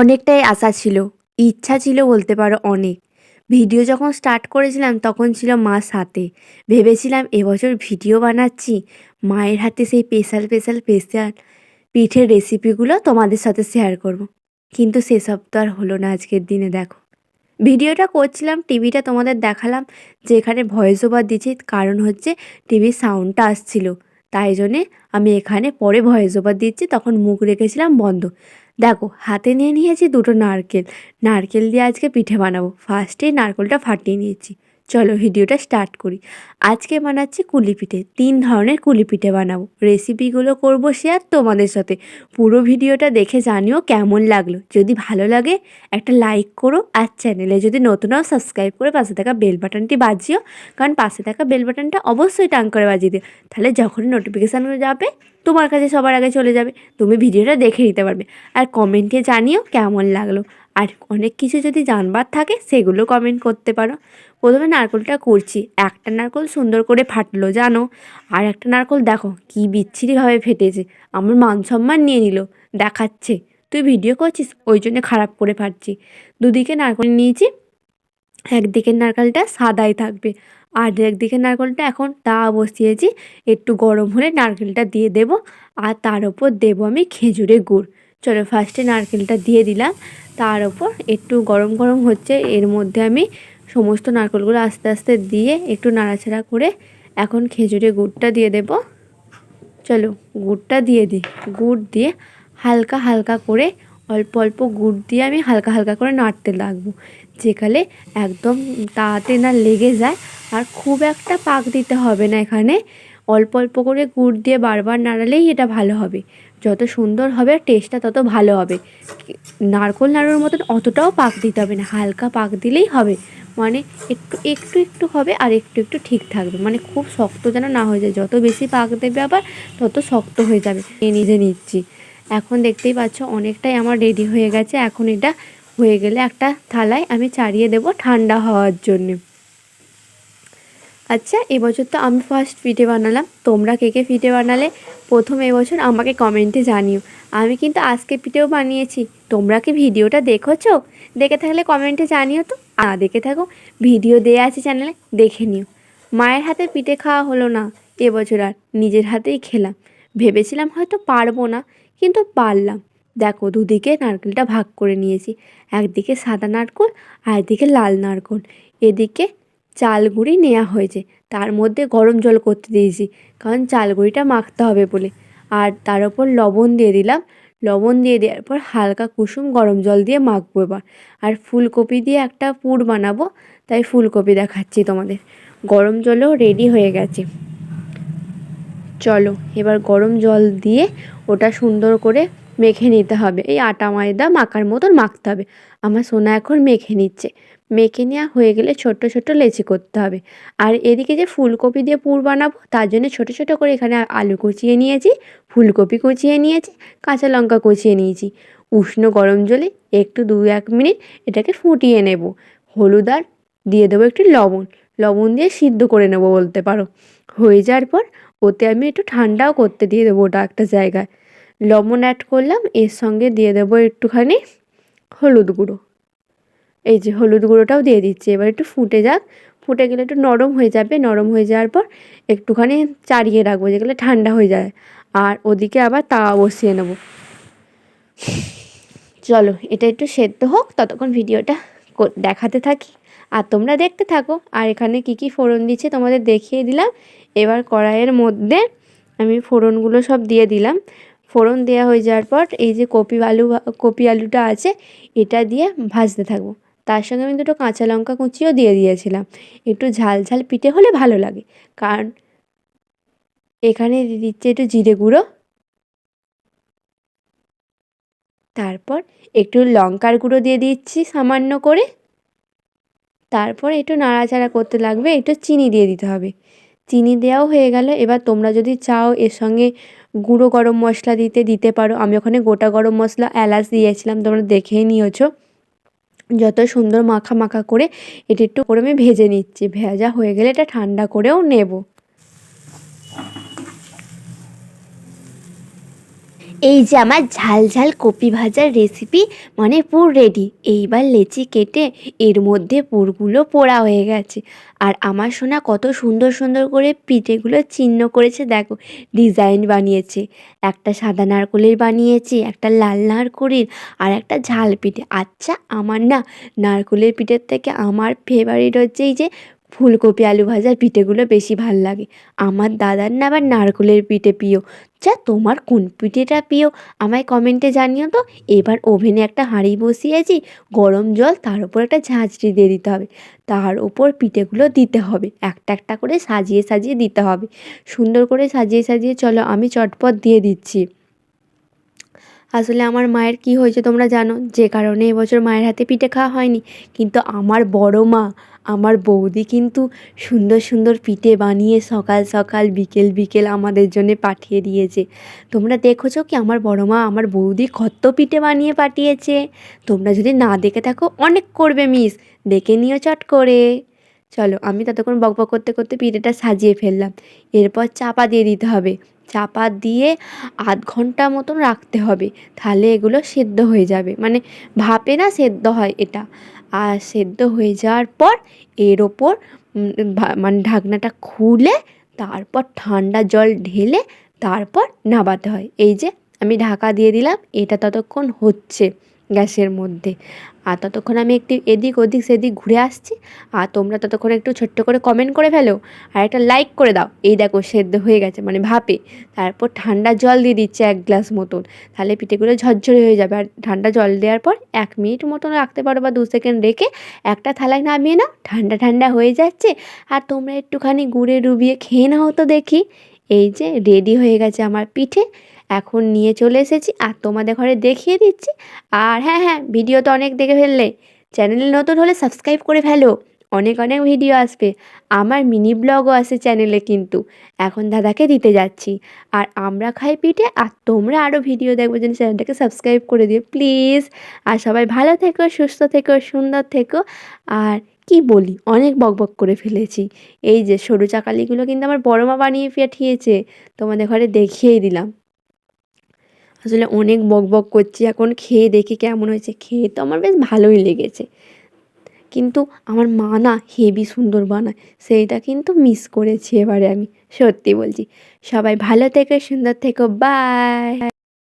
অনেকটাই আশা ছিল, ইচ্ছা ছিল বলতে পারো অনেক। ভিডিও যখন স্টার্ট করেছিলাম তখন ছিল মা সাথে। ভেবেছিলাম এবছর ভিডিও বানাচ্ছি, মায়ের হাতে সেই স্পেশাল পিঠের রেসিপিগুলো তোমাদের সাথে শেয়ার করব। কিন্তু সেসব তো আর হলো না আজকের দিনে। দেখো, ভিডিওটা করছিলাম, টিভিটা তোমাদের দেখালাম যে এখানে ভয়েস ওভার দিচ্ছি, কারণ হচ্ছে টিভির সাউন্ডটা আসছিল, তাই জন্যে আমি এখানে পরে ভয়েস ওভার দিচ্ছি, তখন মুখ রেখেছিলাম বন্ধ। দেখো, হাতে নিয়ে নিয়েছি দুটো নারকেল। নারকেল দিয়ে আজকে পিঠে বানাবো। ফার্স্টেই নারকেলটা ফাটিয়ে নিয়েছি। চলো ভিডিওটা স্টার্ট করি। আজকে বানাচ্ছি কুলি পিঠে। 3 ধরনের কুলি পিঠে বানাবো। রেসিপিগুলো করব শেয়ার তোমাদের সাথে। পুরো ভিডিওটা দেখে জানিও কেমন লাগলো। যদি ভালো লাগে একটা লাইক করো, আর চ্যানেলে যদি নতুন হও সাবস্ক্রাইব করে পাশে থাকা বেল বাটনটি বাজিও, কারণ পাশে থাকা বেল বাটনটা অবশ্যই টান করে বাজিয়ে দিও। তাহলে যখনই নোটিফিকেশান যাবে তোমার কাছে সবার আগে চলে যাবে, তুমি ভিডিওটা দেখে নিতে পারবে। আর কমেন্টে জানিও কেমন লাগলো। আর অনেক কিছু যদি জানবার থাকে সেগুলো কমেন্ট করতে পারো। প্রথমে নারকেলটা করছি। একটা নারকেল সুন্দর করে ফাটলো জানো, আর একটা নারকেল দেখো কি বিচ্ছিরিভাবে ফেটেছে। আমার মান সম্মান নিয়ে নিল, দেখাচ্ছে তুই ভিডিও করছিস ওই জন্য খারাপ করে ফাটছি। দুদিকে নারকেল নিয়েছি। একদিকের নারকেলটা সাদাই থাকবে, আর একদিকের নারকেলটা এখন বসিয়েছি। একটু গরম হলে নারকেলটা দিয়ে দেব, আর তার ওপর দেবো আমি খেজুরের গুড়। চলো ফার্স্টে নারকেলটা দিয়ে দিলাম, তার ওপর একটু গরম গরম হচ্ছে, এর মধ্যে আমি সমস্ত নারকেলগুলো আস্তে আস্তে দিয়ে একটু নাড়াচাড়া করে এখন খেজুরের গুড়টা দিয়ে দেব। চলো গুড়টা দিয়ে দিই। গুড় দিয়ে হালকা হালকা করে অল্প অল্প গুড় দিয়ে আমি হালকা হালকা করে নাড়তে লাগবো, যেকালে একদম তাতে না লেগে যায়। আর খুব একটা পাক দিতে হবে না এখানে। অল্প অল্প করে গুড় দিয়ে বারবার নাড়ালেই এটা ভালো হবে। যত সুন্দর হবে টেস্টটা তত ভালো হবে। নারকেল নাড়ুর মতন অতটাও পাক দিতে হবে না, হালকা পাক দিলেই হবে। মানে একটু একটু একটু হবে, আর একটু একটু ঠিক থাকবে, মানে খুব শক্ত যেন না হয়ে যায়। যত বেশি পাক দেবে আবার তত শক্ত হয়ে যাবে। নিজে নিচ্ছি। এখন দেখতেই পাচ্ছ অনেকটাই আমার রেডি হয়ে গেছে। এখন এটা হয়ে গেলে একটা থালায় আমি ছাড়িয়ে দেব ঠান্ডা হওয়ার জন্যে। আচ্ছা, এবছর তো আমি ফার্স্ট পিঠে বানালাম, তোমরা কে কে পিঠে বানালে প্রথম এবছর আমাকে কমেন্টে জানিও। আমি কিন্তু আজকে পিঠেও বানিয়েছি। তোমরা কি ভিডিওটা দেখেছো? দেখে থাকলে কমেন্টে জানিও তো। দেখে থাকো, ভিডিও দেওয়া আছে চ্যানেলে, দেখে নিও। মায়ের হাতে পিঠে খাওয়া হলো না এবছর, আর নিজের হাতেই খেলাম। ভেবেছিলাম হয়তো পারবো না, কিন্তু পারলাম। দেখো, দুদিকে নারকেলটা ভাগ করে নিয়েছি। একদিকে সাদা নারকেল, আর একদিকে লাল নারকেল। এদিকে চাল গুঁড়ি নেওয়া হয়েছে, তার মধ্যে গরম জল করতে দিয়েছি, কারণ চাল গুঁড়িটা মাখতে হবে বলে। আর তার ওপর লবণ দিয়ে দিলাম। লবণ দিয়ে দেওয়ার পর হালকা কুসুম গরম জল দিয়ে মাখবো এবার। আর ফুলকপি দিয়ে একটা পুর বানাবো, তাই ফুলকপি দেখাচ্ছি তোমাদের। গরম জলও রেডি হয়ে গেছে। চলো এবার গরম জল দিয়ে ওটা সুন্দর করে মেখে নিতে হবে। এই আটা ময়দা মাখার মতন মাখতে হবে। আমার সোনা এখন মেখে নিচ্ছে। মেখে নেওয়া হয়ে গেলে ছোট্ট ছোট্ট লেচি করতে হবে। আর এদিকে যে ফুলকপি দিয়ে পুর বানাবো তার জন্য ছোট ছোট করে এখানে আলু কুচিয়ে নিয়েছি, ফুলকপি কুচিয়ে নিয়েছি, কাঁচা লঙ্কা কুচিয়ে নিয়েছি। উষ্ণ গরম জলে একটু 2-1 মিনিট এটাকে ফুটিয়ে নেব। হলুদ আর দিয়ে দেবো একটু লবণ। লবণ দিয়ে সিদ্ধ করে নেবো বলতে পারো। হয়ে যাওয়ার পর ওতে আমি একটু ঠান্ডাও করতে দিয়ে দেবো ওটা একটা জায়গায়। লবণ অ্যাড করলাম, এর সঙ্গে দিয়ে দেবো একটুখানি হলুদ গুঁড়ো। এই যে হলুদ গুঁড়োটাও দিয়ে দিচ্ছি। এবার একটু ফুটে যাক, ফুটে গেলে একটু নরম হয়ে যাবে। নরম হয়ে যাওয়ার পর একটুখানি চাড়িয়ে রাখবো, যেগুলো ঠান্ডা হয়ে যায়। আর ওদিকে আবার তাওয়া বসিয়ে নেবো। চলো এটা একটু সেদ্ধ হোক, ততক্ষণ ভিডিওটা দেখাতে থাকি আর তোমরা দেখতে থাকো। আর এখানে কি কি ফোড়ন দিচ্ছে তোমাদের দেখিয়ে দিলাম। এবার কড়াইয়ের মধ্যে আমি ফোড়নগুলো সব দিয়ে দিলাম। ফোড়ন দেওয়া হয়ে যাওয়ার পর এই যে কপি আলুটা আছে এটা দিয়ে ভাজতে থাকবো। তার সঙ্গে আমি দুটো কাঁচা লঙ্কা কুচিও দিয়ে দিয়েছিলাম। একটু ঝাল ঝাল পিঠে হলে ভালো লাগে, কারণ এখানে দিচ্ছে একটু জিরে গুঁড়ো, তারপর একটু লঙ্কার গুঁড়ো দিয়ে দিচ্ছি সামান্য করে। তারপর একটু নাড়াচাড়া করতে লাগবে, একটু চিনি দিয়ে দিতে হবে। চিনি দেওয়াও হয়ে গেল। এবার তোমরা যদি চাও এর সঙ্গে গুঁড়ো গরম মশলা দিতে পারো। আমি ওখানে গোটা গরম মশলা এলাচ দিয়েছিলাম, তোমরা দেখেই নিয়েছো। যত সুন্দর মাখা মাখা করে এটা একটু করে আমি ভেজে নিচ্ছি। ভেজা হয়ে গেলে এটা ঠান্ডা করেও নেব। এই যে আমার ঝাল ঝাল কপি ভাজার রেসিপি মানে পুর রেডি। এইবার লেচি কেটে এর মধ্যে পুরগুলো পোড়া হয়ে গেছে। আর আমার সোনা কত সুন্দর সুন্দর করে পিঠেগুলো চিহ্ন করেছে, দেখো ডিজাইন বানিয়েছে। একটা সাদা নারকোলের বানিয়েছি, একটা লাল নারকোলের, আর একটা ঝাল পিঠে। আচ্ছা আমার না নারকোলের পিঠের থেকে আমার ফেভারিট হচ্ছে এই যে ফুলকপি আলু ভাজার পিঠেগুলো বেশি ভাল লাগে। আমার দাদার না আবার নারকোলের পিঠে প্রিয়। আচ্ছা তোমার কোন পিঠেটা প্রিয় আমায় কমেন্টে জানিও তো। এবার ওভেনে একটা হাঁড়ি বসিয়েছি, গরম জল, তার উপর একটা ঝাঁঝরি দিয়ে দিতে হবে, তার উপর পিঠেগুলো দিতে হবে, একটা একটা করে সাজিয়ে সাজিয়ে দিতে হবে, সুন্দর করে সাজিয়ে সাজিয়ে। চলো আমি চটপট দিয়ে দিচ্ছি। আসলে আমার মায়ের কি হয়েছে তোমরা জানো, যে কারণে এবছর মায়ের হাতে পিঠে খাওয়া হয়নি। কিন্তু আমার বড় মা, আমার বৌদি কিন্তু সুন্দর সুন্দর পিঠে বানিয়ে সকাল সকাল বিকেল বিকেল আমাদের জন্যে পাঠিয়ে দিয়েছে। তোমরা দেখেছো কি আমার বড় মা আমার বৌদি কত পিঠে বানিয়ে পাঠিয়েছে? তোমরা যদি না দেখে থাকো অনেক করবে মিস, দেখে নিও চট করে। চলো আমি ততক্ষণ বকবক করতে করতে পিঠেটা সাজিয়ে ফেললাম। এরপর চাপা দিয়ে দিতে হবে, চাপা দিয়ে আধ ঘন্টা মতন রাখতে হবে, তাহলে এগুলো সেদ্ধ হয়ে যাবে, মানে ভাপে না সেদ্ধ হয় এটা। আর সেদ্ধ হয়ে যাওয়ার পর এর ওপর মানে ঢাকনাটা খুলে তারপর ঠান্ডা জল ঢেলে তারপর নামাতে হয়। এই যে আমি ঢাকা দিয়ে দিলাম, এটা ততক্ষণ হচ্ছে গ্যাসের মধ্যে। আর ততক্ষণ আমি একটু এদিক ওদিক সেদিক ঘুরে আসছি। আর তোমরা ততক্ষণ একটু ছোট্ট করে কমেন্ট করে ফেলো আর একটা লাইক করে দাও। এই দেখো সেদ্ধ হয়ে গেছে মানে ভাপে। তারপর ঠান্ডা জল দিয়ে দিচ্ছে 1 গ্লাস মতন, তাহলে পিঠেগুলো ঝরঝরে হয়ে যাবে। আর ঠান্ডা জল দেওয়ার পর 1 মিনিট মতন রাখতে পারো বা 2 সেকেন্ড রেখে একটা থালায় নামিয়ে নাও। ঠান্ডা ঠান্ডা হয়ে যাচ্ছে আর তোমরা একটুখানি গুড়ে ডুবিয়ে খেয়ে নাও তো দেখি। এই যে রেডি হয়ে গেছে আমার পিঠে, এখন নিয়ে চলে এসেছি আর তোমাদের ঘরে দেখিয়ে দিচ্ছি। আর হ্যাঁ হ্যাঁ, ভিডিও তো অনেক দেখে ফেললে, চ্যানেলে নতুন হলে সাবস্ক্রাইব করে ফেলো, অনেক অনেক ভিডিও আসবে। আমার মিনি ব্লগও আছে চ্যানেলে, কিন্তু এখন দাদাকে দিতে যাচ্ছি। আর আমরা খাই পিঠে, আর তোমরা আরও ভিডিও দেখবে জন্য চ্যানেলটাকে সাবস্ক্রাইব করে দিও প্লিজ। আর সবাই ভালো থেকো, সুস্থ থেকো, সুন্দর থেকো। আর কি বলি, অনেক বকবক করে ফেলেছি। এই যে সরু চাকালিগুলো কিন্তু আমার বড় মা বানিয়ে পাঠিয়েছে, তোমাদের ঘরে দেখিয়েই দিলাম। আসলে অনেক বকবক করছি, এখন খেয়ে দেখি কেমন হয়েছে। খেয়ে তো আমার বেশ ভালোই লেগেছে, কিন্তু আমার মা না হেভি সুন্দর বানায়, সেইটা কিন্তু মিস করেছি এবারে আমি, সত্যি বলছি। সবাই ভালো থেকো, সুন্দর থেকো, বাই।